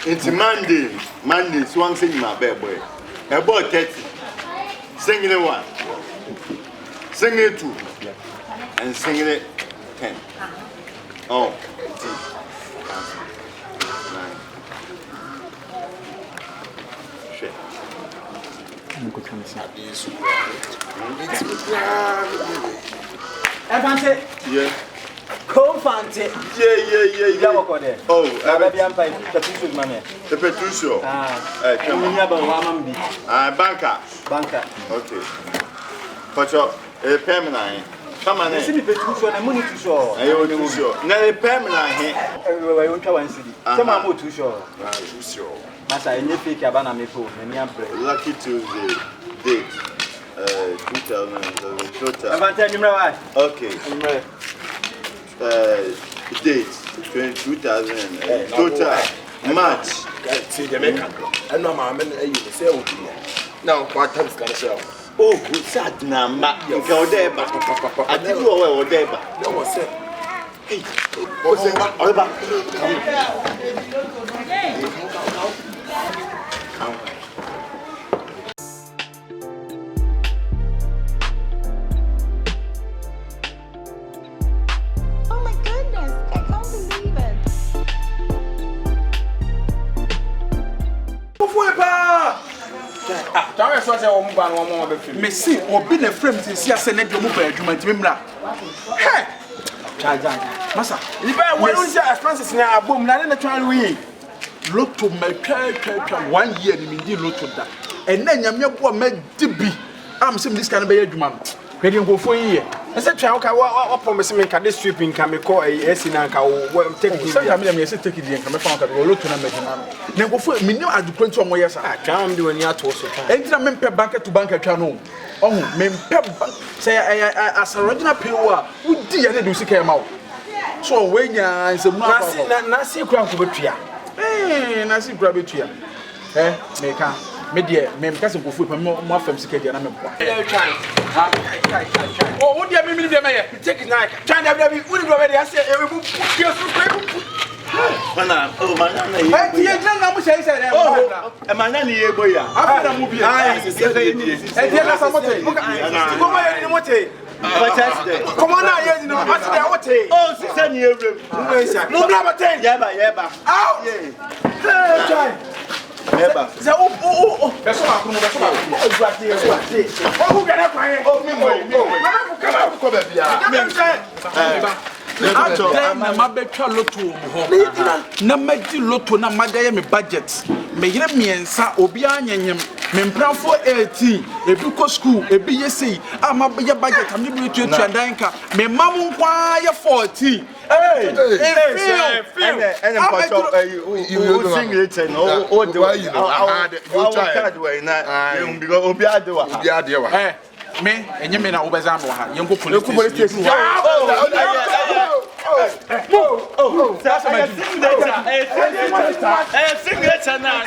It's Monday, Swan singing my bad boy. About 30. Singing it 1. Singing it 2. And singing it 10. Oh, 9. Nfante. Yeah. Nfante. Yeah. Oh, baby, I'm fine. The Petrusio. Banker. Okay. What's up? Permanent. Come on, see me Petrusio and money to show. I owe you sure. Now, permanent here. Everywhere you want to see. Some are more too sure. Too sure. Master, I need to pick a banana maple. Lucky Tuesday. Date. 2007. Total. Nfante, you know what? Okay. Date 2000 total March. See the makeup. And no man, you say, now what time is going to Oh, sad number. You go there, but I didn't know where we're there. No one said, hey, What's it? Messi, or been a friend since you said you move a human to Mimra. Hey, Massa, if I want to say Francis now, boom, not in the trial we look to my church 1 year in the look to that. And then your poor made Dibby. I'm saying this kind of be man. Ready to go for a year. I said, what promise me can this sweeping can be called a yes in Anka or take it. Sometimes I say take it in come found that we look to them. Then go for me. I do point on where I can't do any at all. And I mean, banker to banker channel. Oh, men pep say I as a original Pewa, who did do sick out. So when you answer, Nasi Crown to be eh, Nasi grab it here. Eh, make a media, men cousin go for more from Sikati and I'm oh, what do you mean, Mayor? Take it now. China, we wouldn't go ready. I said, we will put your oh, my name. Oh, and my name is Yeboah. After the movie, come on now, you know what's there. What? Oh, 6 years. No, never 10. Yeba. Out. Yeah. Oh, that's what I'm budget. Me hear me and sa obi anyem me mpran for 18 e bi ko school e bi yesi ama be budget am bi to danka me mam nkwa ye 14 and you sing it no o the way you know because obi adewa me enye me na obeza mo ha yenko police station that's my signature now.